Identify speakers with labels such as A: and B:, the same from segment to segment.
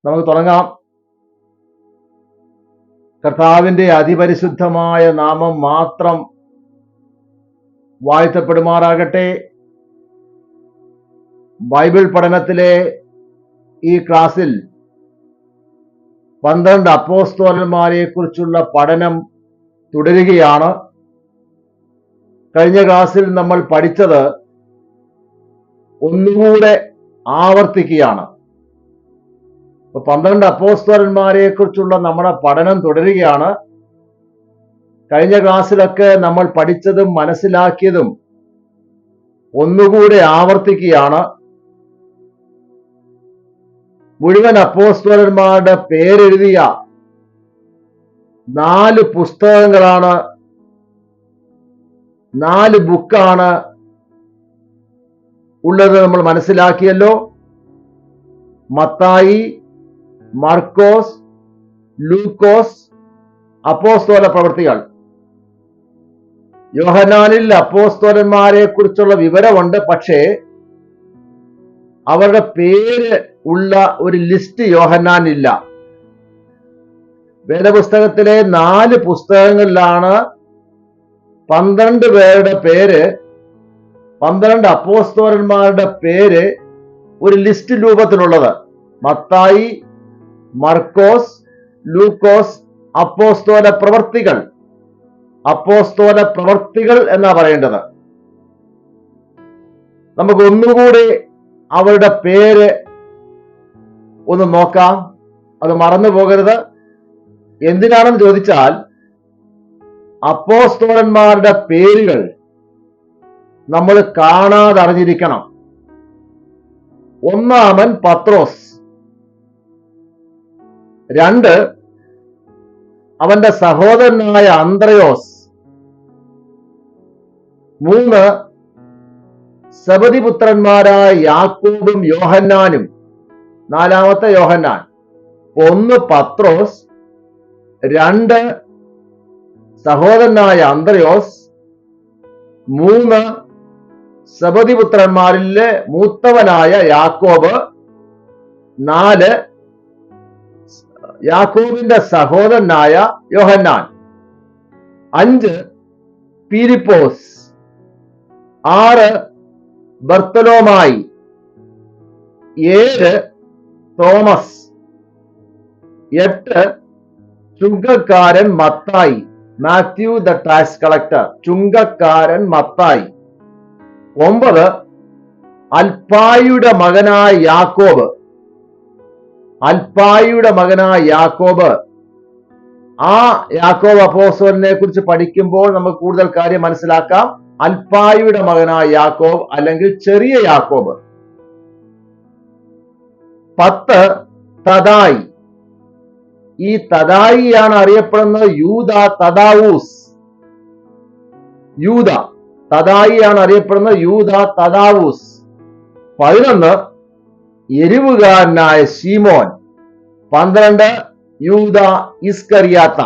A: നമുക്ക് തുടങ്ങാം. കർത്താവിന്റെ അതിപരിശുദ്ധമായ നാമം മാത്രം വാഴ്ത്തപ്പെടുമാറാകട്ടെ. ബൈബിൾ പഠനത്തിലെ ഈ ക്ലാസ്സിൽ 12 അപ്പോസ്തലന്മാരെ കുറിച്ചുള്ള പഠനം തുടരുകയാണ്. കഴിഞ്ഞ ക്ലാസ്സിൽ നമ്മൾ പഠിച്ചത് ഒന്നുകൂടെ ആവർത്തിക്കുകയാണ്. 12 അപ്പോസ്തലന്മാരെ കുറിച്ചുള്ള നമ്മുടെ പഠനം തുടരുകയാണ്. കഴിഞ്ഞ ക്ലാസ്സിലൊക്കെ നമ്മൾ പഠിച്ചതും മനസ്സിലാക്കിയതും ഒന്നുകൂടെ ആവർത്തിക്കുകയാണ്. മുഴുവൻ അപ്പോസ്തലന്മാരുടെ പേരെഴുതിയ 4 പുസ്തകങ്ങളാണ്, 4 ബുക്കാണ് ഉള്ളത് നമ്മൾ മനസ്സിലാക്കിയല്ലോ. മത്തായി, മർക്കോസ്, ലൂക്കോസ്, അപ്പോസ്തല പ്രവൃത്തികൾ. യോഹന്നാനിൽ അപ്പോസ്തലന്മാരെ കുറിച്ചുള്ള വിവരമുണ്ട്, പക്ഷേ അവരുടെ പേര് ഉള്ള ഒരു ലിസ്റ്റ് യോഹന്നാനില്ല. വേദപുസ്തകത്തിലെ 4 പുസ്തകങ്ങളിലാണ് 12 പേരുടെ പേര്, 12 അപ്പോസ്തലന്മാരുടെ പേര് ഒരു ലിസ്റ്റ് രൂപത്തിലുള്ളത്. മത്തായി, മർക്കോസ്, ലൂക്കോസ്, അപ്പോസ്തല പ്രവൃത്തികൾ. അപ്പോസ്തല പ്രവൃത്തികൾ എന്നാ പറയേണ്ടത്. നമുക്ക് ഒന്നുകൂടി അവരുടെ പേര് ഒന്ന് നോക്കാം, അത് മറന്നു പോകരുത്. എന്തിനാണെന്ന് ചോദിച്ചാൽ, അപ്പോസ്തലന്മാരുടെ പേരുകൾ നമ്മൾ കാണാതെ അറിഞ്ഞിരിക്കണം. ഒന്നാമൻ പത്രോസ്, 2 അവന്റെ സഹോദരനായ അന്ത്രയോസ്, 3 സെബദിപുത്രന്മാരായ യാക്കോബും യോഹന്നാനും, 4-മത്തെ യോഹന്നാൻ. 1 പത്രോസ്, 2 സഹോദരനായ അന്ത്രയോസ്, 3 സെബദിപുത്രന്മാരിലെ മൂത്തവനായ യാക്കോബ്, 4 യാക്കോബിന്റെ സഹോദരനായ യോഹന്നാൻ, 5 ഫിലിപ്പോസ്, 6 ബർത്തലോമായി, 7 തോമസ്, 8 ചുങ്കക്കാരൻ Mathai, Matthew the tax collector, ചുങ്കക്കാരൻ മത്തായി, 9 അൽഫായിയുടെ മകനായ യാക്കോബ്, അൽഫായിയുടെ മകനായ യാക്കോബ്. ആ യാക്കോബ് അപ്പോസ്തലനെ കുറിച്ച് പഠിക്കുമ്പോൾ നമുക്ക് കൂടുതൽ കാര്യം മനസ്സിലാക്കാം. അൽഫായിയുടെ മകനായ യാക്കോബ് അല്ലെങ്കിൽ ചെറിയ യാക്കോബ്. 10 തദായി. ഈ തദായിയാണ് അറിയപ്പെടുന്നത് യൂദ തദാവൂസ്. യൂദ തദായിയാണ് അറിയപ്പെടുന്നത് യൂദ തദാവൂസ്. 11 എരിവുകാരനായ ശീമോൻ. 12 യൂദ ഇസ്കറിയാത്ത.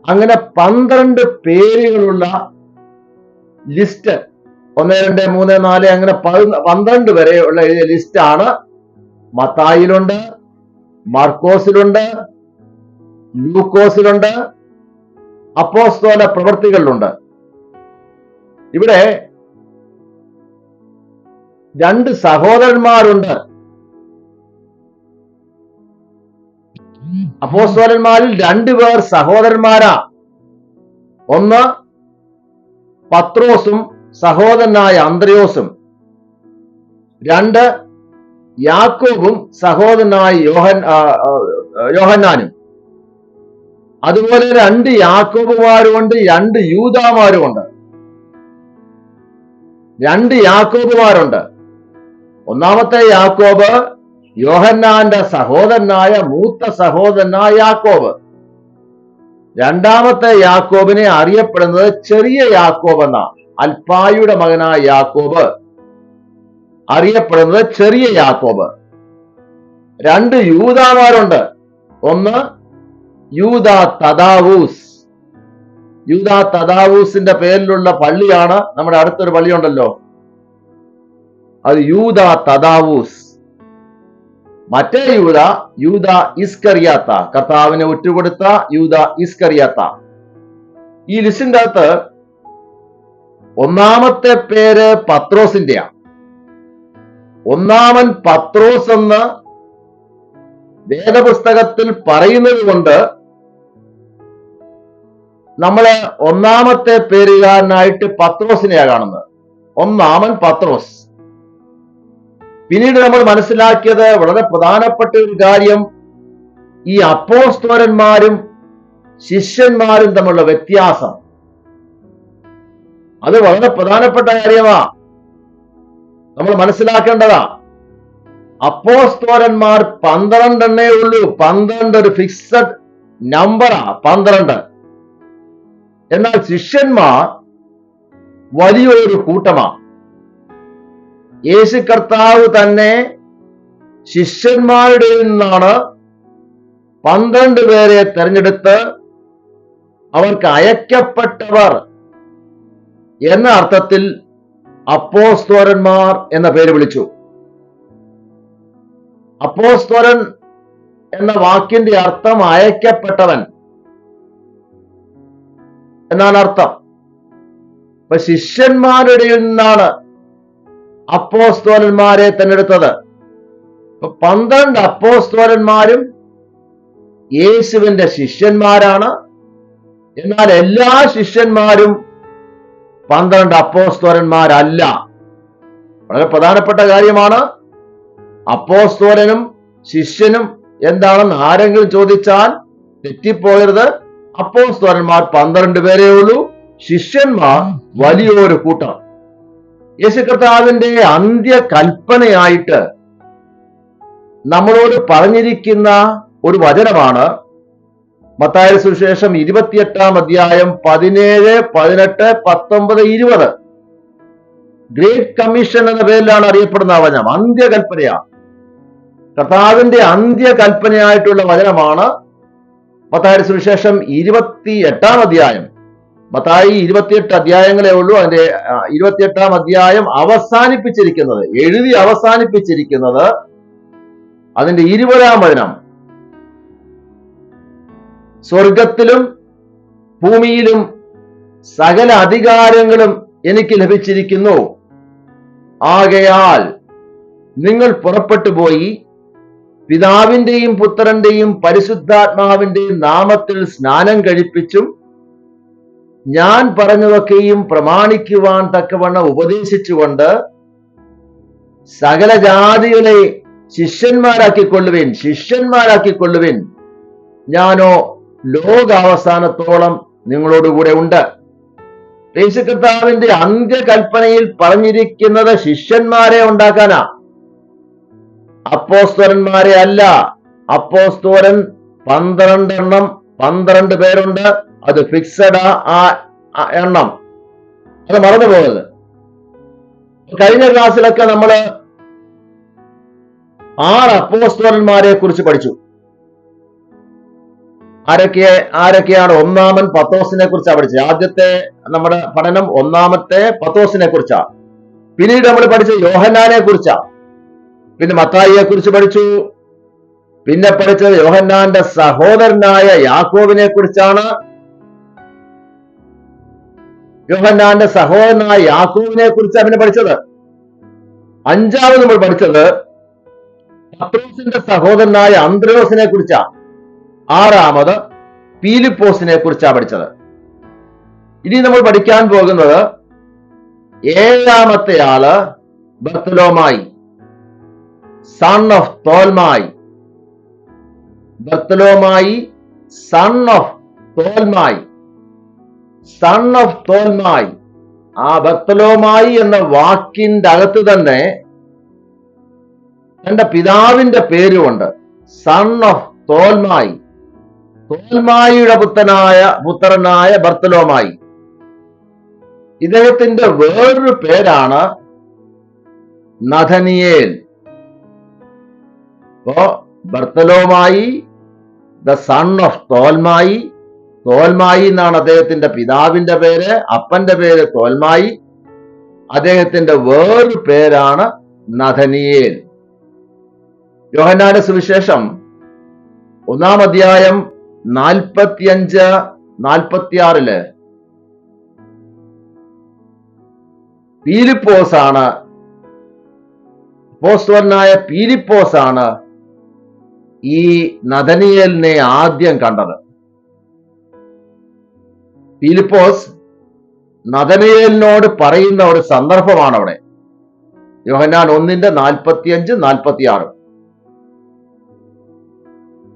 A: അങ്ങനെ 12 പേരുകളുള്ള ലിസ്റ്റ്, 1, 2, 3, 4 അങ്ങനെ 12 വരെ ഉള്ള ലിസ്റ്റാണ്. മത്തായിലുണ്ട്, മാർക്കോസിലുണ്ട്, ലൂക്കോസിലുണ്ട്, അപ്പോസ്തല പ്രവൃത്തികളിലുണ്ട്. ഇവിടെ 2 സഹോദരന്മാരുണ്ട്. അപ്പോസ്തലന്മാരിൽ 2 പേർ സഹോദരന്മാരാ. 1 പത്രോസും സഹോദരനായ അന്ത്രയോസും, 2 യാക്കോബും സഹോദരനായ യോഹന്നാനും. അതുപോലെ 2 യാക്കോബുമാരുമുണ്ട്, 2 യൂദാമാരുമുണ്ട്. 2 യാക്കോബുമാരുണ്ട്. ഒന്നാമത്തെ യാക്കോബ് യോഹന്നാന്റെ സഹോദരനായ മൂത്ത സഹോദരനായ യാക്കോബ്. 2-മത്തെ യാക്കോബിനെ അറിയപ്പെടുന്നത് ചെറിയ യാക്കോബ് എന്ന. അൽഫായിയുടെ മകനായ യാക്കോബ് അറിയപ്പെടുന്നത് ചെറിയ യാക്കോബ്. 2 യൂദാമാരുണ്ട്. 1 യൂദ തദാവൂസ്. യൂദ തദാവൂസിന്റെ പേരിലുള്ള പള്ളിയാണ് നമ്മുടെ അടുത്തൊരു പള്ളിയുണ്ടല്ലോ, അത് യൂദ തദാവൂസ്. മറ്റേ യൂദ, യൂദ ഇസ്കറിയാത്ത, കർത്താവിനെ ഒറ്റുകൊടുത്ത യൂദ ഇസ്കറിയാത്ത. ഈ ലിസ്റ്റിന്റെ അകത്ത് ഒന്നാമത്തെ പേര് പത്രോസിന്റെയാണ്. ഒന്നാമൻ പത്രോസ് എന്ന് വേദപുസ്തകത്തിൽ പറയുന്നത് കൊണ്ട് നമ്മള് ഒന്നാമത്തെ പേരുകാരനായിട്ട് പത്രോസിനെയാണ് കാണുന്നത്. ഒന്നാമൻ പത്രോസ്. പിന്നീട് നമ്മൾ മനസ്സിലാക്കിയത് വളരെ പ്രധാനപ്പെട്ട ഒരു കാര്യം, ഈ അപ്പോസ്തലന്മാരും ശിഷ്യന്മാരും തമ്മിലുള്ള വ്യത്യാസം. അത് വളരെ പ്രധാനപ്പെട്ട കാര്യമാ, നമ്മൾ മനസ്സിലാക്കേണ്ടതാ. അപ്പോസ്തലന്മാർ 12 എണ്ണേ ഉള്ളൂ. 12 ഒരു ഫിക്സഡ് നമ്പറാ, 12. എന്നാൽ ശിഷ്യന്മാർ വലിയൊരു കൂട്ടമാ. യേശു കർത്താവ് തന്നെ ശിഷ്യന്മാരുടെ നിന്നാണ് 12 പേരെ തെരഞ്ഞെടുത്ത് അവർക്ക് അയക്കപ്പെട്ടവർ എന്ന അർത്ഥത്തിൽ അപ്പോസ്തലന്മാർ എന്ന പേര് വിളിച്ചു. അപ്പോസ്തലൻ എന്ന വാക്കിന്റെ അർത്ഥം അയക്കപ്പെട്ടവൻ എന്നാണ് അർത്ഥം. അപ്പൊ ശിഷ്യന്മാരുടെ നിന്നാണ് അപ്പോസ്തലന്മാരെ തെരഞ്ഞെടുത്തത്. 12 അപ്പോസ്തലന്മാരും യേശുവിന്റെ ശിഷ്യന്മാരാണ്. എന്നാൽ എല്ലാ ശിഷ്യന്മാരും 12 അപ്പോസ്തലന്മാരല്ല. വളരെ പ്രധാനപ്പെട്ട കാര്യമാണ്. അപ്പോസ്തലനും ശിഷ്യനും എന്താണെന്ന് ആരെങ്കിലും ചോദിച്ചാൽ തെറ്റിപ്പോകരുത്. അപ്പോസ്തലന്മാർ 12 പേരേ ഉള്ളൂ, ശിഷ്യന്മാർ വലിയൊരു കൂട്ടം. യേശു കർത്താവിന്റെ അന്ത്യകൽപ്പനയായിട്ട് നമ്മളോട് പറഞ്ഞിരിക്കുന്ന ഒരു വചനമാണ് മത്തായിയുടെ സുവിശേഷം 28-ാം അധ്യായം 17, 18, 19, 20. ഗ്രേറ്റ് കമ്മീഷൻ എന്ന പേരിലാണ് അറിയപ്പെടുന്ന ആ വചനം. അന്ത്യകൽപ്പനയാണ്. കർത്താവിന്റെ അന്ത്യകൽപ്പനയായിട്ടുള്ള വചനമാണ് മത്തായിയുടെ സുവിശേഷം 28-ാം അധ്യായം. മത്തായി 28 അധ്യായങ്ങളേ ഉള്ളൂ. അതിന്റെ 28-ാം അധ്യായം അവസാനിപ്പിച്ചിരിക്കുന്നത്, എഴുതി അവസാനിപ്പിച്ചിരിക്കുന്നത് അതിന്റെ 20-ാം വചനം. സ്വർഗത്തിലും ഭൂമിയിലും സകല അധികാരങ്ങളും എനിക്ക് ലഭിച്ചിരിക്കുന്നു. ആകയാൽ നിങ്ങൾ പുറപ്പെട്ടു പോയി പിതാവിന്റെയും പുത്രന്റെയും പരിശുദ്ധാത്മാവിന്റെയും നാമത്തിൽ സ്നാനം കഴിപ്പിച്ചും ഞാൻ പറഞ്ഞതൊക്കെയും പ്രമാണിക്കുവാൻ തക്കവണ്ണം ഉപദേശിച്ചുകൊണ്ട് സകല ജാതികളെ ശിഷ്യന്മാരാക്കിക്കൊള്ളുവിൻ. ഞാനോ ലോകാവസാനത്തോളം നിങ്ങളോടുകൂടെ ഉണ്ട്. യേശു കർത്താവിന്റെ അന്ത്യകൽപ്പനയിൽ പറഞ്ഞിരിക്കുന്നത് ശിഷ്യന്മാരെ ഉണ്ടാക്കാനാ, അപ്പോസ്തലന്മാരെ അല്ല. അപ്പോസ്തലൻ 12 എണ്ണം, 12 പേരുണ്ട്. അത് ഫിക്സഡ് ആ എണ്ണം, അത് മറന്നു പോകരുത്. കഴിഞ്ഞ ക്ലാസ്സിലൊക്കെ നമ്മള് 6 അപ്പോസ്തലന്മാരെ കുറിച്ച് പഠിച്ചു. ആരൊക്കെയാണ്? ഒന്നാമൻ പത്രോസിനെ കുറിച്ചാണ് പഠിച്ചത്. ആദ്യത്തെ നമ്മുടെ പഠനം ഒന്നാമത്തെ പത്രോസിനെ കുറിച്ചാ. പിന്നീട് നമ്മൾ പഠിച്ചത് യോഹന്നാനെ കുറിച്ചാ. പിന്നെ മത്തായിയെ കുറിച്ച് പഠിച്ചു. പിന്നെ പഠിച്ചത് യോഹന്നാന്റെ സഹോദരനായ യാക്കോബിനെ കുറിച്ചാണ്. യോഹന്നാന്റെ സഹോദരനായ യാക്കോബിനെ കുറിച്ചാണ് പിന്നെ പഠിച്ചത്. 5ാമത് നമ്മൾ പഠിച്ചത് പത്രോസിന്റെ സഹോദരനായ അന്ത്രയോസിനെ കുറിച്ചാ. 6ാമത് പീലിപ്പോസിനെ കുറിച്ചാണ് പഠിച്ചത്. ഇനി നമ്മൾ പഠിക്കാൻ പോകുന്നത് 7ാമത്തെ ആള് Bartholomayi, son of Tholmayi. Bartholomayi, son of Tholmayi. Son of Tholmayi. ആ ബർത്തലോമായി എന്ന വാക്കിന്റെ അകത്ത് തന്നെ തന്റെ പിതാവിന്റെ പേരുമുണ്ട്, സൺ ഓഫ് തോൽമായി. തോൽമായിയുടെ പുത്രനായ ബർത്തലോമായി. ഇദ്ദേഹത്തിന്റെ വേറൊരു പേരാണ് നഥനിയേൽ. അപ്പോ ബർത്തലോമായി, ദ സൺ ഓഫ് തോൽമായി. തോൽമായി എന്നാണ് അദ്ദേഹത്തിന്റെ പിതാവിന്റെ പേര്. അപ്പന്റെ പേര് തോൽമായി. അദ്ദേഹത്തിന്റെ വേറൊരു പേരാണ് നഥനിയേൽ. യോഹന്നാന്റെ സുവിശേഷം 1-ാം അധ്യായം 45-46 പീലിപ്പോസാണ്, അപ്പോസ്തലനായ പീലിപ്പോസാണ് ഈ നഥനയേലിനെ ആദ്യം കണ്ടത്. പീലിപ്പോസ് നഥനയേലിനോട് പറയുന്ന ഒരു സന്ദർഭമാണ് അവിടെ. യോഹന്നാൻ 1:45-46.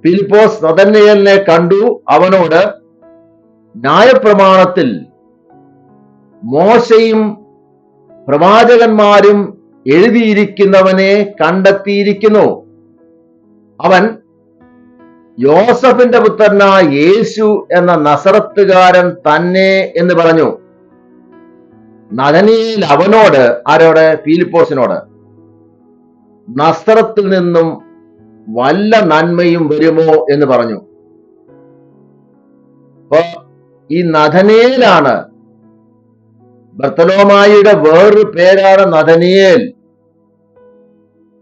A: പീലിപ്പോസ് നഥനയേലിനെ കണ്ടു, അവനോട്, ന്യായപ്രമാണത്തിൽ മോശയും പ്രവാചകന്മാരും എഴുതിയിരിക്കുന്നവനെ കണ്ടെത്തിയിരിക്കുന്നു. അവൻ യോസഫിന്റെ പുത്രനായ യേശു എന്ന നസറത്തുകാരൻ തന്നെ എന്ന് പറഞ്ഞു. നഥനയേൽ അവനോട്, ആരോട്? പീലിപ്പോസിനോട്, നസറത്തിൽ നിന്നും വല്ല നന്മയും വരുമോ എന്ന് പറഞ്ഞു. അപ്പൊ ഈ നഥനയേലാണ്, ബർത്തലോമായിയുടെ വേറൊരു പേരാണ് നഥനയേൽ.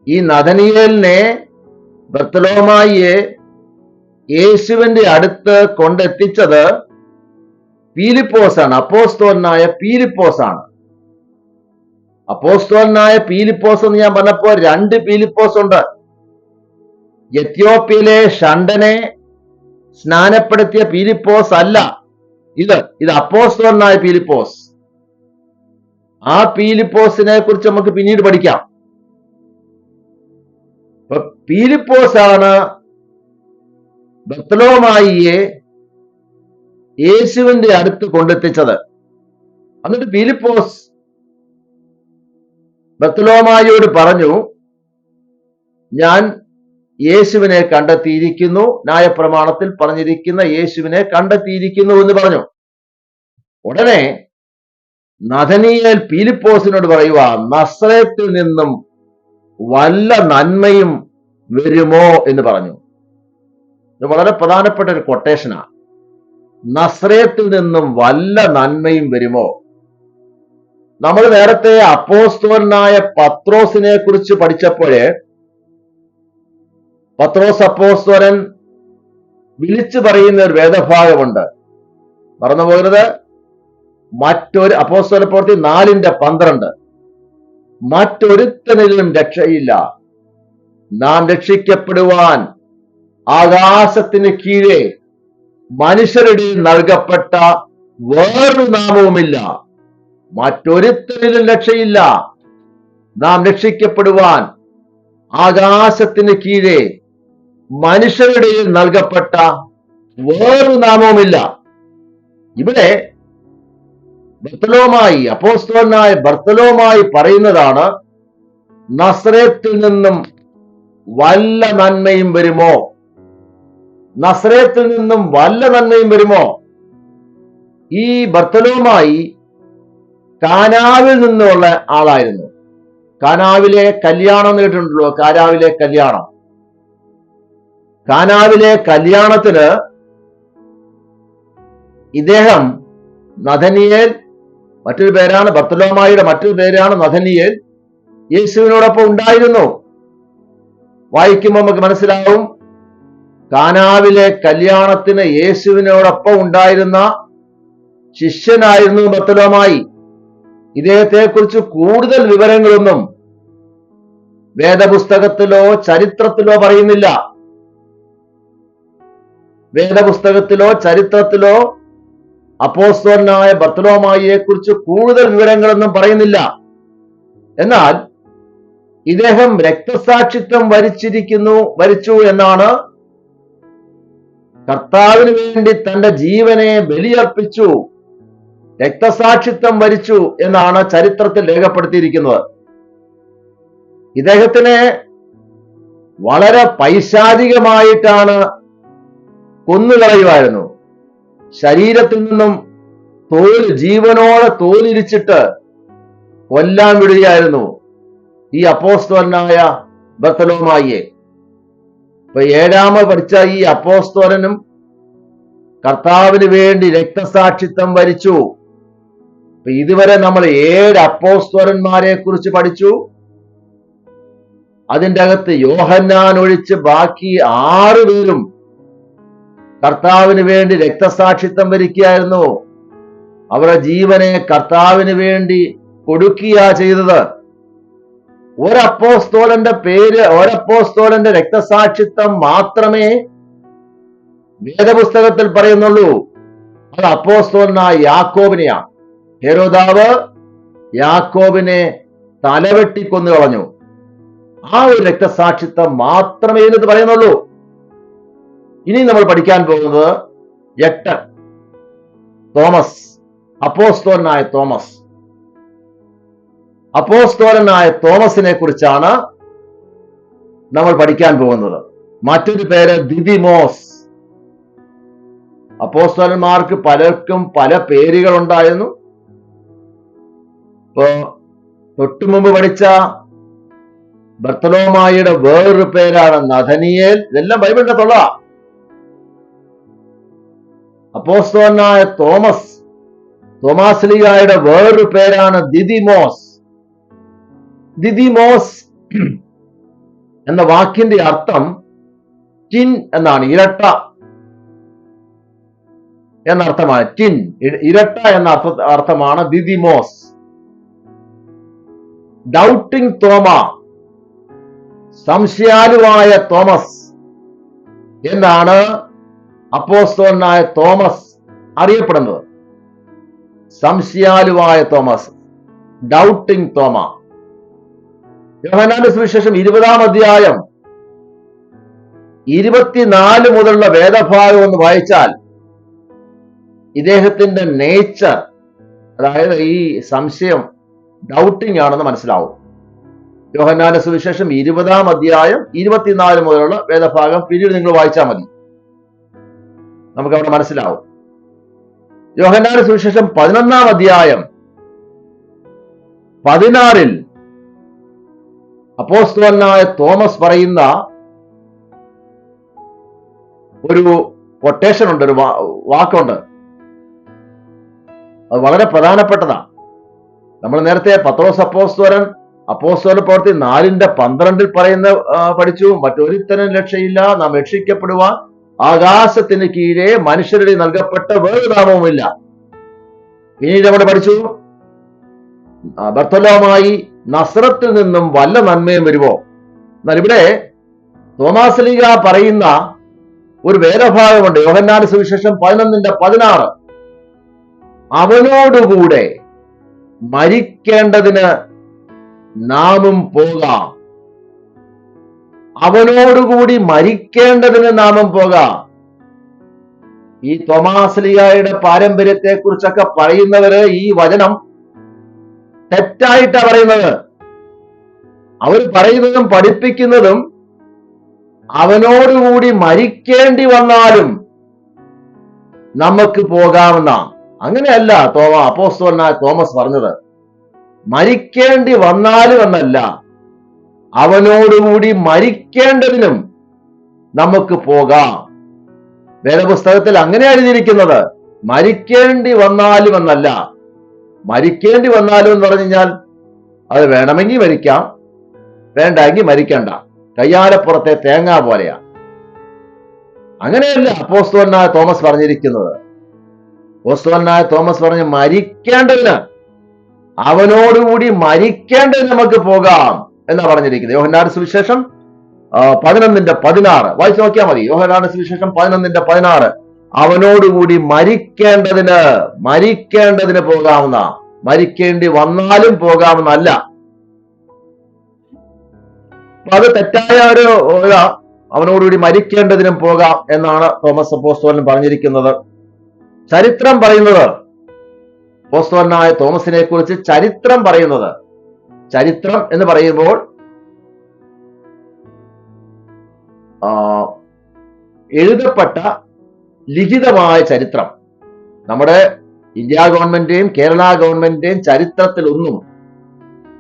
A: ഈ നഥനയേലിനെ, ബർത്തലോമായിയെ യേശുവിന്റെ അടുത്ത് കൊണ്ടെത്തിച്ചത് പീലിപ്പോസാണ്. അപ്പോസ്തലനായ പീലിപ്പോസാണ്. അപ്പോസ്തലനായ പീലിപ്പോസ് എന്ന് ഞാൻ പറഞ്ഞപ്പോ 2 പീലിപ്പോസ് ഉണ്ട്. എത്യോപ്യയിലെ ഷണ്ടനെ സ്നാനപ്പെടുത്തിയ പീലിപ്പോസ് അല്ല ഇത് അപ്പോസ്തലനായ പീലിപ്പോസ്. ആ പീലിപ്പോസിനെ കുറിച്ച് നമുക്ക് പിന്നീട് പഠിക്കാം. പീലിപ്പോസാണ് ബർത്തലോമായിയെ യേശുവിന്റെ അടുത്ത് കൊണ്ടെത്തിച്ചത്. എന്നിട്ട് പീലിപ്പോസ് ബർത്തലോമായിയോട് പറഞ്ഞു, ഞാൻ യേശുവിനെ കണ്ടെത്തിയിരിക്കുന്നു, ന്യായപ്രമാണത്തിൽ പറഞ്ഞിരിക്കുന്ന യേശുവിനെ കണ്ടെത്തിയിരിക്കുന്നു എന്ന് പറഞ്ഞു. ഉടനെ നഥനയേൽ പീലിപ്പോസിനോട് പറയുക, നസ്രത്തിൽ നിന്നും വല്ല നന്മയും വരുമോ എന്ന് പറഞ്ഞു. ഇത് വളരെ പ്രധാനപ്പെട്ട ഒരു കൊട്ടേഷനാണ്. നസ്രത്തിൽ നിന്നും വല്ല നന്മയും വരുമോ? നമ്മൾ നേരത്തെ അപ്പോസ്തലനായ പത്രോസിനെ കുറിച്ച് പഠിച്ചപ്പോഴേ, പത്രോസ് അപ്പോസ്തലൻ വിളിച്ചു പറയുന്ന ഒരു വേദഭാഗമുണ്ട്, മറന്നുപോകരുത്. മറ്റൊരു അപ്പോസ്തല പ്രവൃത്തി 4:12, മറ്റൊരുത്തനിലും രക്ഷയില്ല, നാം രക്ഷിക്കപ്പെടുവാൻ ആകാശത്തിന് കീഴെ മനുഷ്യരുടെ നൽകപ്പെട്ട വേറൊരു നാമവുമില്ല. മറ്റൊരുത്തനിലും രക്ഷയില്ല, നാം രക്ഷിക്കപ്പെടുവാൻ ആകാശത്തിന് കീഴെ മനുഷ്യരുടെ നൽകപ്പെട്ട വേറൊരു നാമവുമില്ല. ഇവിടെ ബർത്തലോമായി, അപ്പോസ്തലനായ ബർത്തലോമായി പറയുന്നതാണ്, നസ്രത്തിൽ നിന്നും വല്ല നന്മയും വരുമോ? നസ്രത്തിൽ നിന്നും വല്ല നന്മയും വരുമോ? ഈ ബർത്തലോമായി കാനാവിൽ നിന്നുള്ള ആളായിരുന്നു. കാനാവിലെ കല്യാണം കേട്ടിട്ടുണ്ടല്ലോ, കാനാവിലെ കല്യാണം. കാനാവിലെ കല്യാണത്തിന് ഇദ്ദേഹം നഥനയേൽ, മറ്റൊരു പേരാണ് ബർത്തലോമായിയുടെ മറ്റൊരു പേരാണ് നഥനയേൽ, യേശുവിനോടൊപ്പം ഉണ്ടായിരുന്നു. വായിക്കുമ്പോൾ നമുക്ക് മനസ്സിലാവും, കാനാവിലെ കല്യാണത്തിന് യേശുവിനോടൊപ്പം ഉണ്ടായിരുന്ന ശിഷ്യനായിരുന്നു ബർത്തലോമായി. ഇദ്ദേഹത്തെ കുറിച്ച് കൂടുതൽ വിവരങ്ങളൊന്നും വേദപുസ്തകത്തിലോ ചരിത്രത്തിലോ പറയുന്നില്ല. വേദപുസ്തകത്തിലോ ചരിത്രത്തിലോ അപ്പോസ്തലനായ ബർത്തലോമായിയെ കുറിച്ച് കൂടുതൽ വിവരങ്ങളൊന്നും പറയുന്നില്ല. എന്നാൽ ഇദ്ദേഹം രക്തസാക്ഷിത്വം വരിച്ചു എന്നാണ്, കർത്താവിന് വേണ്ടി തന്റെ ജീവനെ ബലിയർപ്പിച്ചു, രക്തസാക്ഷിത്വം വരിച്ചു എന്നാണ് ചരിത്രത്തിൽ രേഖപ്പെടുത്തിയിരിക്കുന്നത്. ഇദ്ദേഹത്തിനെ വളരെ പൈശാചികമായിട്ടാണ് കൊന്നുകളയുമായിരുന്നു. ശരീരത്തിൽ നിന്നും ജീവനോടെ തോലിരിച്ചിട്ട് കൊല്ലാൻ വിടുകയായിരുന്നു ഈ അപ്പോസ്തലനായ ബർത്തലോമായിയെ. ഇപ്പൊ 7ാമത് പഠിച്ച ഈ അപ്പോസ്തലനും കർത്താവിന് വേണ്ടി രക്തസാക്ഷിത്വം വരിച്ചു. ഇതുവരെ നമ്മൾ 7 അപ്പോസ്തലന്മാരെ കുറിച്ച് പഠിച്ചു. അതിൻ്റെ അകത്ത് യോഹന്നാൻ ഒഴിച്ച് ബാക്കി 6 പേരും കർത്താവിന് വേണ്ടി രക്തസാക്ഷിത്വം വരിക്കുകയായിരുന്നു. അവരുടെ ജീവനെ കർത്താവിന് വേണ്ടി കൊടുക്കുക ചെയ്തത്. ഒരപ്പോസ്തോലന്റെ രക്തസാക്ഷിത്വം മാത്രമേ വേദപുസ്തകത്തിൽ പറയുന്നുള്ളൂ. അത് അപ്പോസ്തോലനായ യാക്കോബിനെയാണ്. ഹെരോദാവ് യാക്കോബിനെ തലവെട്ടി കൊന്നു കളഞ്ഞു. ആ ഒരു രക്തസാക്ഷിത്വം മാത്രമേ ഇതിനകത്ത് പറയുന്നുള്ളൂ. ഇനി നമ്മൾ പഠിക്കാൻ പോകുന്നത് 8 തോമസ്, അപ്പോസ്തോലനായ തോമസ്. അപ്പോസ്തോലനായ തോമസിനെ കുറിച്ചാണ് നമ്മൾ പഠിക്കാൻ പോകുന്നത്. മറ്റൊരു പേര് ദിദിമോസ്. അപ്പോസ്തലന്മാർക്ക് പലർക്കും പല പേരുകൾ ഉണ്ടായിരുന്നു. ഇപ്പോ തൊട്ടു മുമ്പ് പഠിച്ച ബർത്തലോമായിയുടെ വേറൊരു പേരാണ് നഥനിയേൽ. ഇതെല്ലാം ബൈബിളിന്റെ തൊള്ള. അപ്പോസ്തലനായ തോമാസ്ലീഗായുടെ വേറൊരു പേരാണ് ദിദിമോസ്. ദിദിമോസ് എന്ന വാക്കിന്റെ അർത്ഥം ടിൻ എന്നാണ്, ഇരട്ട എന്നർത്ഥമാണ്. ടിൻ, ഇരട്ട എന്ന അർത്ഥമാണ് ദിദിമോസ്. ഡൗട്ടിംഗ് തോമ, സംശയാലുവായ തോമസ് എന്നാണ് അപ്പോസ്തലനായ തോമസ് അറിയപ്പെടുന്നത്. സംശയാലുവായ തോമസ്, ഡൗട്ടിംഗ് തോമ. യോഹന്നാന്റെ സുവിശേഷം 20-ാം അധ്യായം 24 മുതലുള്ള വേദഭാഗം ഒന്ന് വായിച്ചാൽ ഇദ്ദേഹത്തിന്റെ നേച്ചർ, അതായത് ഈ സംശയം ഡൗട്ടിംഗ് ആണെന്ന് മനസ്സിലാവും. യോഹന്നാന്റെ സുവിശേഷം 20-ാം അധ്യായം 24 മുതലുള്ള വേദഭാഗം പിന്നീട് നിങ്ങൾ വായിച്ചാൽ മതി, നമുക്ക് അവിടെ മനസ്സിലാവും. യോഹന്നാന്റെ സുവിശേഷം 11-ാം അധ്യായം 16 അപ്പോസ്തലനായ തോമസ് പറയുന്ന ഒരു കൊട്ടേഷൻ ഉണ്ട്, ഒരു വാക്കുണ്ട്. അത് വളരെ പ്രധാനപ്പെട്ടതാണ്. നമ്മൾ നേരത്തെ പത്രോസ് അപ്പോസ്തലൻ പ്രവൃത്തി 4:12 പറയുന്ന പഠിച്ചു. മറ്റൊരുത്തനും രക്ഷയില്ല, നാം രക്ഷിക്കപ്പെടുവാൻ ആകാശത്തിന് കീഴെ മനുഷ്യരുടെ നൽകപ്പെട്ട വേറൊരു നാമവുമില്ല. പിന്നീട് നമ്മൾ പഠിച്ചു ബർത്തലോമായി നസ്രത്തിൽ നിന്നും വല്ല നന്മയും വരുമോ. എന്നാൽ ഇവിടെ തോമാസ്ലീഗ പറയുന്ന ഒരു വേദഭാഗമുണ്ട്. യോഹന്നാന്റെ സുവിശേഷം 11:16 അവനോടുകൂടെ മരിക്കേണ്ടതിന് നാമും പോകാം. അവനോടുകൂടി മരിക്കേണ്ടതിന് നാമും പോകാം. ഈ തോമാസ്ലീഗയുടെ പാരമ്പര്യത്തെ കുറിച്ചൊക്കെ പറയുന്നവര് ഈ വചനം തെറ്റായിട്ടാ പറയുന്നത്. അവർ പറയുന്നതും പഠിപ്പിക്കുന്നതും അവനോടുകൂടി മരിക്കേണ്ടി വന്നാലും നമുക്ക് പോകാമെന്ന. അങ്ങനെയല്ല അപ്പോസ്തലനായ തോമസ് പറഞ്ഞത്. മരിക്കേണ്ടി വന്നാലും എന്നല്ല, അവനോടുകൂടി മരിക്കേണ്ടതിനും നമുക്ക് പോകാം. വേദപുസ്തകത്തിൽ അങ്ങനെ എഴുതിയിരിക്കുന്നത്. മരിക്കേണ്ടി വന്നാലും എന്നല്ല. മരിക്കേണ്ടി വന്നാലും എന്ന് പറഞ്ഞു കഴിഞ്ഞാൽ അത് വേണമെങ്കിൽ മരിക്കാം, വേണ്ടെങ്കിൽ മരിക്കണ്ട. കയ്യാലപ്പുറത്തെ തേങ്ങ പോലെയാ. അങ്ങനെയല്ല അപ്പോസ്തലനായ തോമസ് പറഞ്ഞിരിക്കുന്നത്. അപ്പോസ്തലനായ തോമസ് പറഞ്ഞ് മരിക്കേണ്ടതിന്, അവനോടുകൂടി മരിക്കേണ്ടതിന് നമുക്ക് പോകാം എന്നാ പറഞ്ഞിരിക്കുന്നത്. യോഹന്നാന്റെ സുവിശേഷം 11:16 വായിച്ചു നോക്കിയാൽ മതി. യോഹന്നാന്റെ സുവിശേഷം 11:16 അവനോടുകൂടി മരിക്കേണ്ടതിന് പോകാവുന്ന, മരിക്കേണ്ടി വന്നാലും പോകാമെന്നല്ല. അത് തെറ്റായ ഒരു അവനോടുകൂടി മരിക്കേണ്ടതിനും പോകാം എന്നാണ് തോമസ് അപ്പോസ്തലൻ പറഞ്ഞിരിക്കുന്നത്. ചരിത്രം പറയുന്നത്, അപ്പോസ്തലനായ തോമസിനെ കുറിച്ച് ചരിത്രം പറയുന്നത്, ചരിത്രം എന്ന് പറയുമ്പോൾ എഴുതപ്പെട്ട ലിഖിതമായ ചരിത്രം. നമ്മുടെ ഇന്ത്യ ഗവൺമെന്റിന്റെയും കേരള ഗവൺമെന്റിന്റെയും ചരിത്രത്തിലൊന്നും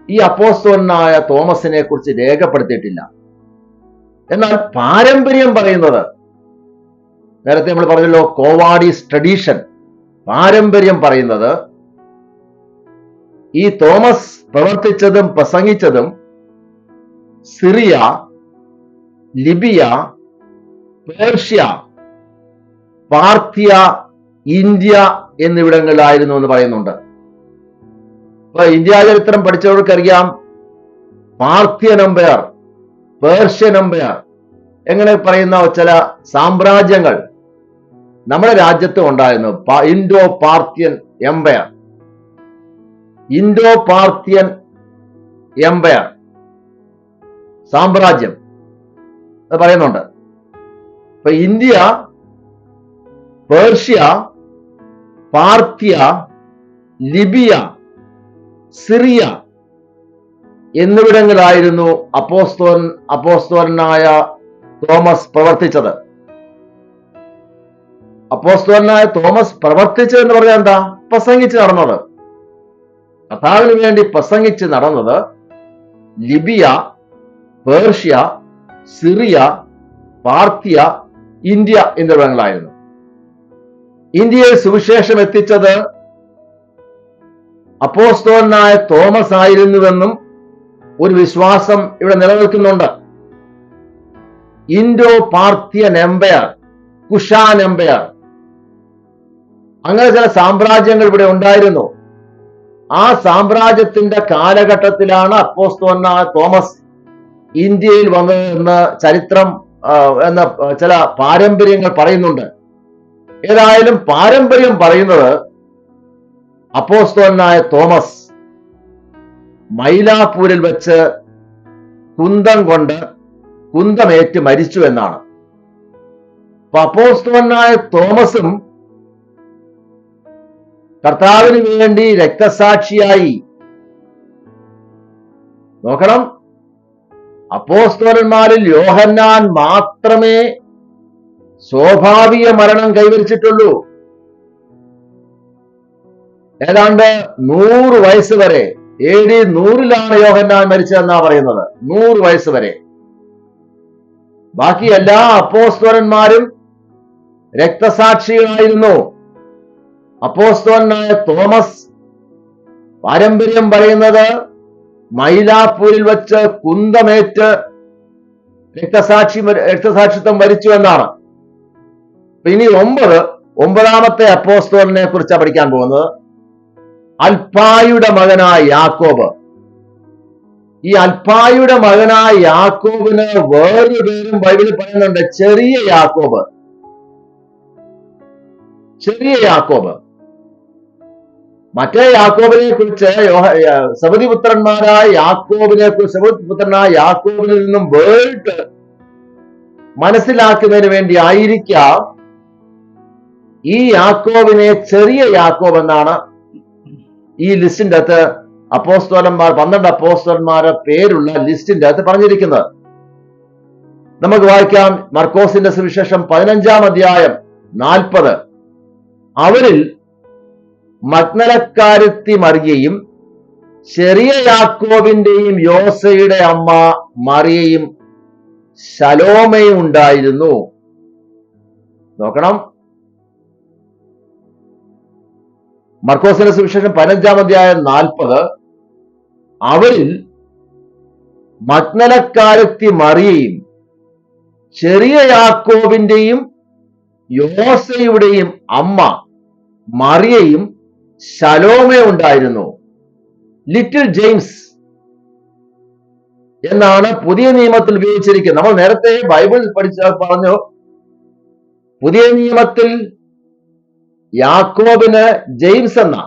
A: ഈ അപ്പോസ്തലനായ തോമസിനെ കുറിച്ച് രേഖപ്പെടുത്തിയിട്ടില്ല. എന്നാൽ പാരമ്പര്യം പറയുന്നത്, നേരത്തെ നമ്മൾ പറഞ്ഞല്ലോ കോവാഡീസ് ട്രഡീഷൻ, പാരമ്പര്യം പറയുന്നത് ഈ തോമസ് പ്രവർത്തിച്ചതും പ്രസംഗിച്ചതും Syria, Libya, Persia, Parthia, India എന്നിവിടങ്ങളിലായിരുന്നു എന്ന് പറയുന്നുണ്ട്. അപ്പൊ ഇന്ത്യ ചരിത്രം പഠിച്ചവർക്കറിയാം പാർഥ്യൻ എംപയർ, പേർഷ്യൻ എംപയർ എങ്ങനെ പറയുന്ന ചില സാമ്രാജ്യങ്ങൾ നമ്മുടെ രാജ്യത്ത് ഉണ്ടായിരുന്നു. Indo Parthian empire, Indo Parthian empire സാമ്രാജ്യം എന്ന് പറയുന്നുണ്ട്. ഇപ്പൊ India, Persia, Parthia, Libya, Syria എന്നിവിടങ്ങളിലായിരുന്നു അപ്പോസ്തലനായ തോമസ് പ്രവർത്തിച്ചത്. അപ്പോസ്തലനായ തോമസ് പ്രവർത്തിച്ചത് എന്ന് പറഞ്ഞാൽ എന്താ? പ്രസംഗിച്ച് നടന്നത്, കർത്താവിന് വേണ്ടി പ്രസംഗിച്ച് നടന്നത് ലിബിയ, പേർഷ്യ, സിറിയ, പാർഥ്യ, ഇന്ത്യ എന്നിവിടങ്ങളായിരുന്നു. ഇന്ത്യയിൽ സുവിശേഷം എത്തിച്ചത് അപ്പോസ്തലനായ തോമസ് ആയിരുന്നുവെന്നും ഒരു വിശ്വാസം ഇവിടെ നിലനിൽക്കുന്നുണ്ട്. Indo Parthian Empire, Kushan Empire, അങ്ങനെ ചില സാമ്രാജ്യങ്ങൾ ഇവിടെ ഉണ്ടായിരുന്നു. ആ സാമ്രാജ്യത്തിന്റെ കാലഘട്ടത്തിലാണ് അപ്പോസ്തലനായ തോമസ് ഇന്ത്യയിൽ വന്നതെന്ന് ചരിത്രം എന്ന ചില പാരമ്പര്യങ്ങൾ പറയുന്നുണ്ട്. ഏതായാലും പാരമ്പര്യം പറയുന്നത് അപ്പോസ്തലനായ തോമസ് മൈലാപ്പൂരിൽ വെച്ച് കുന്തമേറ്റ് മരിച്ചു എന്നാണ്. അപ്പൊ അപ്പോസ്തലനായ തോമസും കർത്താവിന് വേണ്ടി രക്തസാക്ഷിയായി. നോക്കണം, അപ്പോസ്തലന്മാരിൽ യോഹന്നാൻ മാത്രമേ സ്വാഭാവിക മരണം കൈവരിച്ചിട്ടുള്ളൂ. ഏതാണ്ട് 100 വയസ്സ് വരെ, AD 100-ലാണ് യോഹന്നാൻ മരിച്ചതെന്നാ പറയുന്നത്. 100 വയസ്സ് വരെ. ബാക്കി എല്ലാ അപ്പോസ്തലന്മാരും രക്തസാക്ഷികളായിരുന്നു. അപ്പോസ്തലനായ തോമസ് പാരമ്പര്യം പറയുന്നത് മൈലാപ്പൂരിൽ വെച്ച് കുന്തമേറ്റ് രക്തസാക്ഷിത്വം വരിച്ചു എന്നാണ്. ഇനി 9ാമത്തെ അപ്പോസ്തലനെ കുറിച്ചാണ് പഠിക്കാൻ പോകുന്നത്. അൽഫായുടെ മകനായ യാക്കോബ്. ഈ അൽഫായുടെ മകനായ യാക്കോബിന് വേറൊരു പേരും ബൈബിളിൽ പറയുന്നുണ്ട്, ചെറിയ യാക്കോബ്. ചെറിയ യാക്കോബ്. മറ്റേ യാക്കോബിനെ കുറിച്ച് സബദിപുത്രനായ യാക്കോബിനിൽ നിന്നും വേറിട്ട് മനസ്സിലാക്കുന്നതിന് വേണ്ടി ആയിരിക്കാം ഈ യാക്കോബിനെ ചെറിയ യാക്കോബ് എന്നാണ് ഈ ലിസ്റ്റിന്റെ അകത്ത് 12 അപ്പോസ്തലന്മാരുടെ പേരുള്ള ലിസ്റ്റിന്റെ അകത്ത് പറഞ്ഞിരിക്കുന്നത്. നമുക്ക് വായിക്കാം. മർക്കോസിന്റെ സുവിശേഷം 15-ാം അധ്യായം 40. അവരിൽ മഗ്ദലക്കാരത്തി മറിയയും ചെറിയ യാക്കോബിന്റെയും യോസയുടെ അമ്മ മറിയയും ശലോമയും ഉണ്ടായിരുന്നു. നോക്കണം, മർക്കോസിന്റെ സുവിശേഷം 15-ാം അധ്യായം 40. അവരിൽ മഗ്ദലക്കാരത്തി മറിയയും ചെറിയ യാക്കോബിന്റെയും യോസയുടെയും അമ്മ മറിയയും ശലോമേ ഉണ്ടായിരുന്നു. ലിറ്റിൽ ജെയിംസ് എന്നാണ് പുതിയ നിയമത്തിൽ ഉപയോഗിച്ചിരിക്കുന്നത്. നമ്മൾ നേരത്തെ ബൈബിൾ പറഞ്ഞു, പുതിയ നിയമത്തിൽ യാക്കോബിന് ജെയിംസ് എന്നാ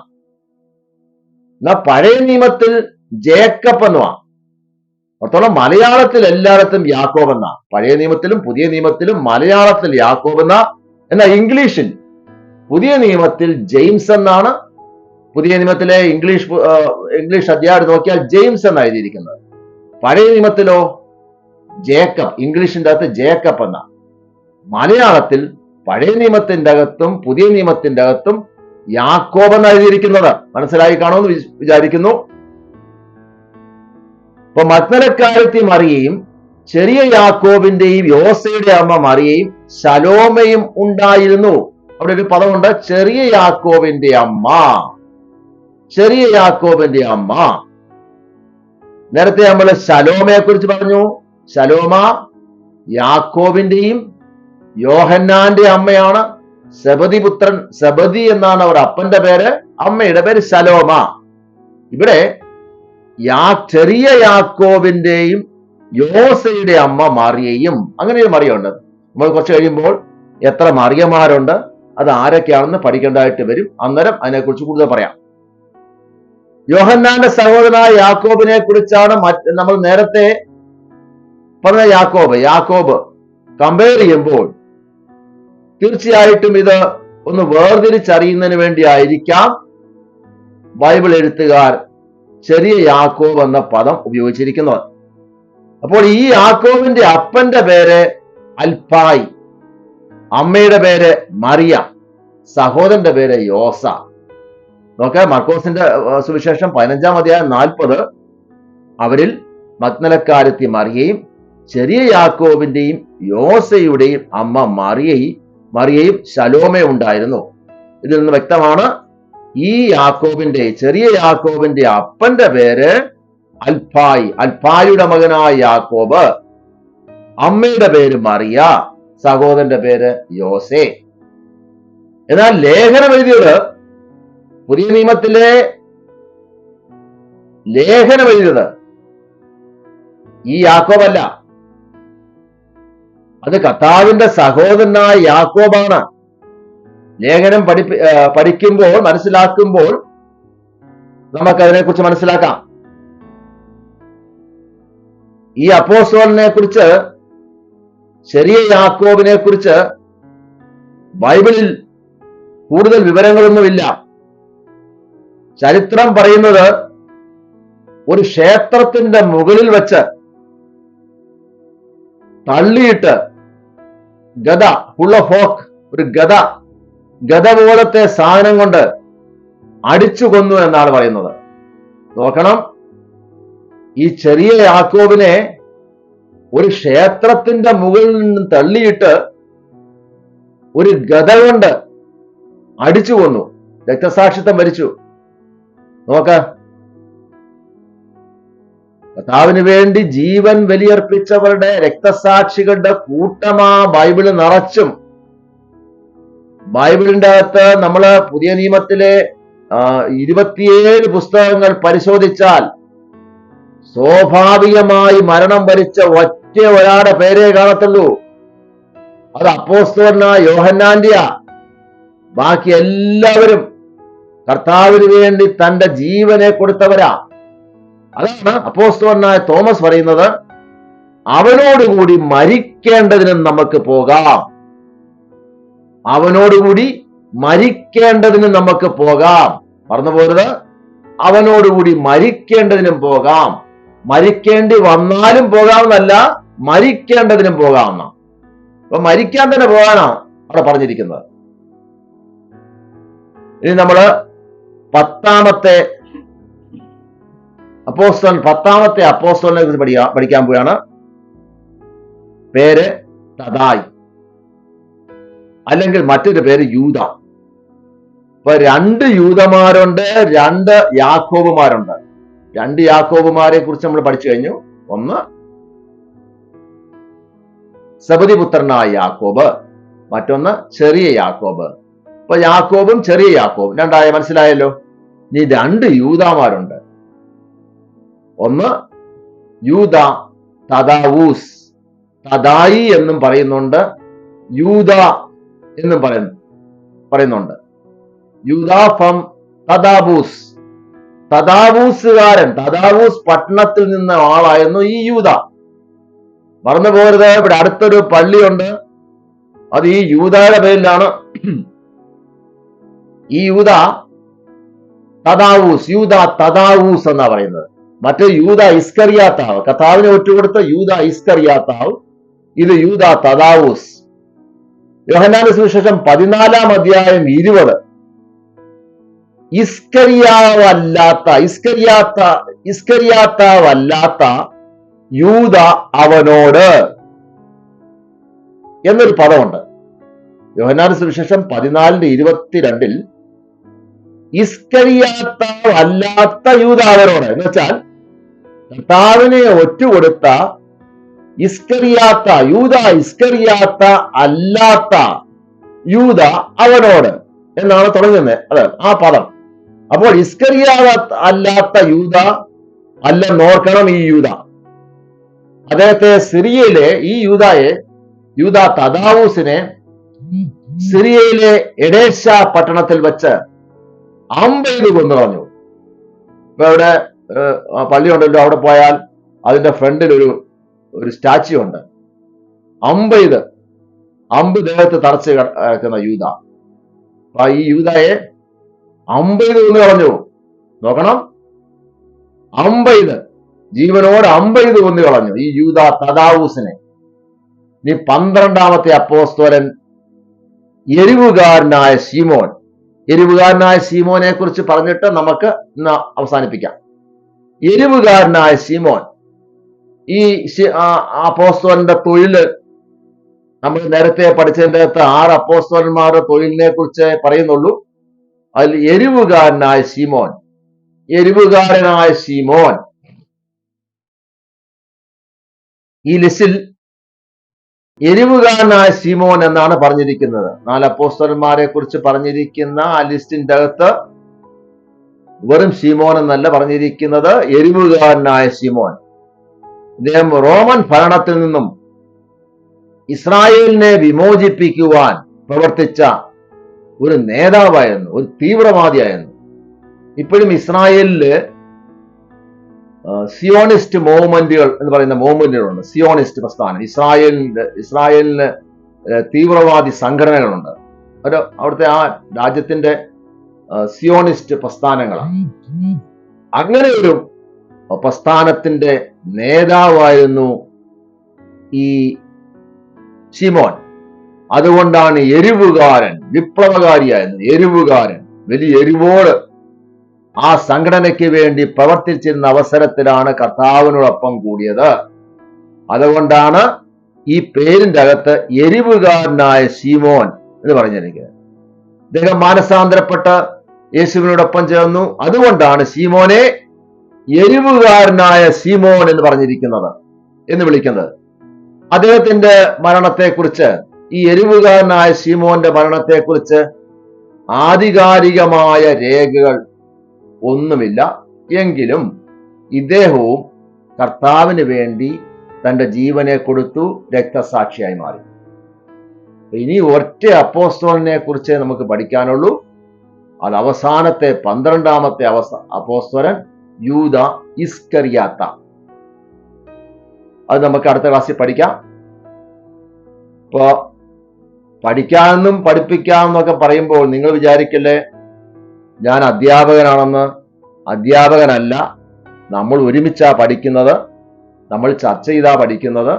A: പഴയ നിയമത്തിൽ ജേക്കബ് എന്നുവാ. അത്തോളം മലയാളത്തിൽ എല്ലായിടത്തും യാക്കോബ് എന്നാ. പഴയ നിയമത്തിലും പുതിയ നിയമത്തിലും മലയാളത്തിൽ യാക്കോബ് എന്നാ ഇംഗ്ലീഷിൽ പുതിയ നിയമത്തിൽ ജെയിംസ് എന്നാണ്. പുതിയ നിയമത്തിലെ ഇംഗ്ലീഷ് അധ്യായം നോക്കിയാൽ ജെയിംസ് എന്നാണ് എഴുതിയിരിക്കുന്നത്. പഴയ നിയമത്തിലോ ജേക്കബ്, ഇംഗ്ലീഷിന്റെ അകത്ത് ജേക്കബ് എന്ന. മലയാളത്തിൽ പഴയ നിയമത്തിന്റെ അകത്തും പുതിയ നിയമത്തിന്റെ അകത്തും യാക്കോബ് എന്നാണ് എഴുതിയിരിക്കുന്നത്. മനസ്സിലായി കാണുമെന്ന് വിചാരിക്കുന്നു. അപ്പൊ മഗ്ദലക്കാരത്തി മറിയയും ചെറിയ യാക്കോബിന്റെയും യോസയുടെ അമ്മ മറിയയും ശലോമയും ഉണ്ടായിരുന്നു. അവിടെ ഒരു പദമുണ്ട്, ചെറിയ യാക്കോബിന്റെ അമ്മ. ചെറിയ യാക്കോബിന്റെ അമ്മ. നേരത്തെ നമ്മൾ ശലോമയെ കുറിച്ച് പറഞ്ഞു. ശലോമ യാക്കോബിന്റെയും യോഹന്നാന്റെ അമ്മയാണ്. സെബദി പുത്രൻ, സെബദി എന്നാണ് അവർ അപ്പന്റെ പേര്, അമ്മയുടെ പേര് ശലോമ. ഇവിടെ ചെറിയ യാക്കോബിന്റെയും യോസയുടെ അമ്മ മറിയയും, അങ്ങനെ ഒരു മറിയുണ്ട്. നമ്മൾ കുറച്ച് കഴിയുമ്പോൾ എത്ര മറിയമാരുണ്ട്, അത് ആരൊക്കെയാണെന്ന് പഠിക്കേണ്ടതായിട്ട് വരും. അന്നേരം അതിനെക്കുറിച്ച് കൂടുതൽ പറയാം. യോഹന്നാന്റെ സഹോദരനായ യാക്കോബിനെ കുറിച്ചാണ് നമ്മൾ നേരത്തെ പറഞ്ഞ യാക്കോബ് കമ്പയർ ചെയ്യുമ്പോൾ തീർച്ചയായിട്ടും ഇത് ഒന്ന് വേർതിരിച്ചറിയുന്നതിന് വേണ്ടിയായിരിക്കാം ബൈബിൾ എഴുത്തുകാർ ചെറിയ യാക്കോബ് എന്ന പദം ഉപയോഗിച്ചിരിക്കുന്നത്. അപ്പോൾ ഈ യാക്കോബിന്റെ അപ്പന്റെ പേര് അൽഫായി, അമ്മയുടെ പേര് മറിയ, സഹോദരന്റെ പേര് യോസ. നോക്ക, മർക്കോസിന്റെ സുവിശേഷം 15-ാം അധ്യായം 40, അവരിൽ മഗ്ദലക്കാരത്തി മറിയയും ചെറിയ യാക്കോബിന്റെയും യോസയുടെയും അമ്മ മറിയയും ശലോമയും ഉണ്ടായിരുന്നു. ഇതിൽ നിന്ന് വ്യക്തമാണ് ഈ ചെറിയ യാക്കോബിന്റെ അപ്പന്റെ പേര് അൽഫായി, അൽഫായിയുടെ മകനായ യാക്കോബ്, അമ്മയുടെ പേര് മറിയ, സഹോദരന്റെ പേര് യോസെ. എന്നാൽ ലേഖനം എഴുതിയത്, പുതിയ നിയമത്തിലെ ലേഖനം എഴുതിയത് ഈ യാക്കോബല്ല, അത് കർത്താവിന്റെ സഹോദരനായ യാക്കോബാണ്. ലേഖനം പഠിക്കുമ്പോൾ, മനസ്സിലാക്കുമ്പോൾ നമുക്ക് അതിനെക്കുറിച്ച് മനസ്സിലാക്കാം. ഈ അപ്പോസ്തലനെ കുറിച്ച്, ചെറിയ യാക്കോബിനെ കുറിച്ച് ബൈബിളിൽ കൂടുതൽ വിവരങ്ങളൊന്നുമില്ല. ചരിത്രം പറയുന്നത് ഒരു ക്ഷേത്രത്തിന്റെ മുകളിൽ വെച്ച് തള്ളിയിട്ട് ഗദ, ഫുൾ ഓഫ് ഹോക്ക്, ഒരു ഗദ പോലത്തെ സാധനം കൊണ്ട് അടിച്ചു കൊന്നു എന്നാണ് പറയുന്നത്. നോക്കണം, ഈ ചെറിയ യാക്കോബിനെ ഒരു ക്ഷേത്രത്തിന്റെ മുകളിൽ നിന്നും തള്ളിയിട്ട് ഒരു ഗദ കൊണ്ട് അടിച്ചു കൊന്നു, രക്തസാക്ഷിത്വം വരിച്ചു. നോക്ക, കർത്താവിന് വേണ്ടി ജീവൻ ബലിയർപ്പിച്ചവരുടെ, രക്തസാക്ഷികളുടെ കൂട്ടമാ ബൈബിള് നിറച്ചും. ബൈബിളിന്റെ അകത്ത് നമ്മള് പുതിയ നിയമത്തിലെ 27 പുസ്തകങ്ങൾ പരിശോധിച്ചാൽ സ്വാഭാവികമായി മരണം വരിച്ച ഒരാളുടെ പേരേ കാണത്തുള്ളൂ. അത് അപ്പോസ്തലനായ യോഹന്നാന്റെയാ. ബാക്കി എല്ലാവരും കർത്താവിന് വേണ്ടി തന്റെ ജീവനെ കൊടുത്തവരാ. അതാണ് അപ്പോസ്തലനായ തോമസ് പറയുന്നത്, അവനോടുകൂടി മരിക്കേണ്ടതിനും നമുക്ക് പോകാം. അവനോടുകൂടി മരിക്കേണ്ടതിനും നമുക്ക് പോകാം. മറന്നു പോരുത്, അവനോടുകൂടി മരിക്കേണ്ടതിനും പോകാം. മരിക്കേണ്ടി വന്നാലും പോകാമെന്നല്ല, മരിക്കേണ്ടതിനും പോകാമെന്ന. അപ്പൊ മരിക്കാൻ തന്നെ പോകാനാണ് അവിടെ പറഞ്ഞിരിക്കുന്നത്. ഇനി നമ്മള് 10ാമത്തെ അപ്പോസ്തലനെ കുറിച്ച് പഠിക്കാൻ പോവുകയാണ്. പേര് തദായി, അല്ലെങ്കിൽ മറ്റൊരു പേര് യൂദ. ഇപ്പൊ 2 യൂദമാരുണ്ട്, 2 യാക്കോബുമാരുണ്ട്. 2 യാക്കോബുമാരെ കുറിച്ച് നമ്മൾ പഠിച്ചു കഴിഞ്ഞു. ഒന്ന് സെബദി പുത്രനായ യാക്കോബ്, മറ്റൊന്ന് ചെറിയ യാക്കോബ്. അപ്പൊ യാക്കോബും ചെറിയ യാക്കോബും രണ്ടായ മനസ്സിലായല്ലോ. ഇനി 2 യൂദാമാരുണ്ട്. ഒന്ന് യൂദ തദാവൂസ്, തദായി എന്നും പറയുന്നുണ്ട്, യൂദ എന്നും പറയുന്നുണ്ട്. യൂദ ഫ്രം തദാവൂസ്, തദാവൂസുകാരൻ, തദാവൂസ് പട്ടണത്തിൽ നിന്ന ആളായിരുന്നു ഈ യൂദ. മറന്നു പോകരുത്, ഇവിടെ അടുത്തൊരു പള്ളിയുണ്ട്, അത് ഈ യൂദയുടെ പേരിലാണ്. ഈ യൂദ തദാവൂസ് എന്നാ പറയുന്നത്. മറ്റേ യൂദ ഇസ്കറിയാത്താവ്, കർത്താവിനെ ഒറ്റുകൊടുത്ത യൂദ ഇസ്കറിയാത്താവ്. ഇത് യൂദ തദാവൂസ്. യോഹന്നാന്റെ സുവിശേഷം 14-ാം അധ്യായം 20, ഇസ്കറിയാത്താവല്ലാത്ത യൂദ അവനോട് എന്നൊരു പദമുണ്ട്. യോഹന്നാന്റെ സുവിശേഷം 14:22 ഇസ്കറിയാത്താവല്ലാത്ത യൂദ അവനോട് എന്ന് വെച്ചാൽ കർത്താവിനെ ഒറ്റുകൊടുത്ത ഇസ്കറിയാത്ത യൂദ, ഇസ്കറിയാത്ത അല്ലാത്ത യൂദ അവനോട് എന്നാണ് തുടങ്ങുന്നത്. അത് ആ പദം. അപ്പോൾ ഇസ്കറിയാത്ത അല്ലാത്ത യൂദ അല്ലെന്നോർക്കണം. ഈ യൂദ അദ്ദേഹത്തെ സിറിയയിലെ ഈ യൂദ തദാവൂസിനെ സിറിയയിലെ എഡേശ പട്ടണത്തിൽ വെച്ച് അമ്പെയ്ത് കൊന്നു കളഞ്ഞു. ഇപ്പൊ അവിടെ പള്ളിയുണ്ടല്ലോ, അവിടെ പോയാൽ അതിന്റെ ഫ്രണ്ടിൽ ഒരു സ്റ്റാച്യു ഉണ്ട്. അമ്പ് ദേഹത്ത് തറച്ച് കിടക്കുന്ന യൂദ. അപ്പൊ ഈ യൂദയെ അമ്പെയ്ത് കൊന്നു കളഞ്ഞു. നോക്കണം, ജീവനോട് അമ്പെയ്ത് കൊന്നു കളഞ്ഞു ഈ യൂദ തദാവൂസിനെ. ഇനി 12ാമത്തെ അപ്പോസ്തലൻ എരിവുകാരനായ ശീമോൻ. എരിവുകാരനായ ശീമോനെ കുറിച്ച് പറഞ്ഞിട്ട് നമുക്ക് ഇന്ന് അവസാനിപ്പിക്കാം. എരിവുകാരനായ ശീമോൻ, ഈ അപ്പോസ്തലന്റെ തൊഴില് നമ്മൾ നേരത്തെ പഠിച്ചതിൻ്റെ അകത്ത് 6 അപ്പോസ്തലന്മാരുടെ തൊഴിലിനെ കുറിച്ച് പറയുന്നുള്ളൂ. അതിൽ എരിവുകാരനായ ശീമോൻ ഈ ലിസ്റ്റിൽ എരിവുകാരനായ ശീമോൻ എന്നാണ് പറഞ്ഞിരിക്കുന്നത്. 4 അപ്പോസ്തലന്മാരെ കുറിച്ച് പറഞ്ഞിരിക്കുന്ന ആ ലിസ്റ്റിന്റെ അകത്ത് വെറും ശീമോൻ എന്നല്ല പറഞ്ഞിരിക്കുന്നത്, എരിവുകാരനായ ശീമോൻ. ഇദ്ദേഹം റോമൻ ഭരണത്തിൽ നിന്നും ഇസ്രായേലിനെ വിമോചിപ്പിക്കുവാൻ പ്രവർത്തിച്ച ഒരു നേതാവായിരുന്നു, ഒരു തീവ്രവാദിയായിരുന്നു. ഇപ്പോഴും ഇസ്രായേലില് സിയോണിസ്റ്റ് മൂവ്മെന്റുകൾ എന്ന് പറയുന്ന മൂവ്മെന്റുകളുണ്ട്. സിയോണിസ്റ്റ് പ്രസ്ഥാനം, ഇസ്രായേലിന് തീവ്രവാദി സംഘടനകളുണ്ട്. അവിടുത്തെ ആ രാജ്യത്തിന്റെ സിയോണിസ്റ്റ് പ്രസ്ഥാനങ്ങളാണ്. അങ്ങനെ ഒരു പ്രസ്ഥാനത്തിന്റെ നേതാവായിരുന്നു ഈ ശിമോൻ. അതുകൊണ്ടാണ് എരിവുകാരൻ, വിപ്ലവകാരിയായിരുന്നു. എരിവുകാരൻ, വലിയ എരിവോട് ആ സംഘടനയ്ക്ക് വേണ്ടി പ്രവർത്തിച്ചിരുന്ന അവസരത്തിലാണ് കർത്താവിനോടൊപ്പം കൂടിയത്. അതുകൊണ്ടാണ് ഈ പേരിന്റെ അകത്ത് എരിവുകാരനായ ശീമോൻ എന്ന് പറഞ്ഞിരിക്കുന്നത്. അദ്ദേഹം മാനസാന്തരപ്പെട്ട് യേശുവിനോടൊപ്പം ചേർന്നു. അതുകൊണ്ടാണ് ശീമോനെ എരിവുകാരനായ ശീമോൻ എന്ന് പറഞ്ഞിരിക്കുന്നത്, എന്ന് വിളിക്കുന്നത്. അദ്ദേഹത്തിന്റെ മരണത്തെക്കുറിച്ച്, ഈ എരിവുകാരനായ ശീമോന്റെ മരണത്തെക്കുറിച്ച് ആധികാരികമായ രേഖകൾ ഒന്നുമില്ല. എങ്കിലും ഇദ്ദേഹവും കർത്താവിന് വേണ്ടി തന്റെ ജീവനെ കൊടുത്തു, രക്തസാക്ഷിയായി മാറി. ഇനി ഒറ്റ അപ്പോസ്തലനെ കുറിച്ച് നമുക്ക് പഠിക്കാനുള്ളൂ. അത് അവസാനത്തെ 12ാമത്തെ അപ്പോസ്തലൻ യൂദ ഇസ്കറിയാത്ത. അത് നമുക്ക് അടുത്ത ക്ലാസ്സിൽ പഠിക്കാം. ഇപ്പോ പഠിക്കാമെന്നും പഠിപ്പിക്കാമെന്നൊക്കെ പറയുമ്പോൾ നിങ്ങൾ വിചാരിക്കല്ലേ ഞാൻ അധ്യാപകനാണെന്ന്. അധ്യാപകനല്ല, നമ്മൾ ഒരുമിച്ചാ പഠിക്കുന്നത്, നമ്മൾ ചർച്ച ചെയ്താ പഠിക്കുന്നത്.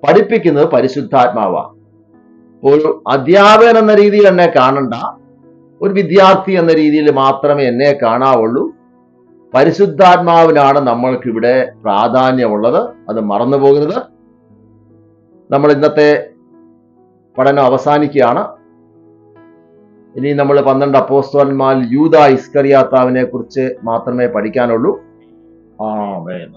A: പഠിപ്പിക്കുന്നത് പരിശുദ്ധാത്മാവാണ്. ഒരു അധ്യാപകൻ എന്ന രീതിയിൽ എന്നെ കാണണ്ട, ഒരു വിദ്യാർത്ഥി എന്ന രീതിയിൽ മാത്രമേ എന്നെ കാണാവുള്ളൂ. പരിശുദ്ധാത്മാവിനാണ് നമ്മൾക്കിവിടെ പ്രാധാന്യമുള്ളത്, അത് മറന്നു പോകരുത്. നമ്മൾ ഇന്നത്തെ പഠനം അവസാനിക്കുകയാണ്. ഇനി നമ്മൾ 12 അപ്പോസ്തലന്മാരിൽ യൂദ ഇസ്കറിയാത്താവിനെ കുറിച്ച് മാത്രമേ പഠിക്കാനുള്ളൂ. ആമേൻ.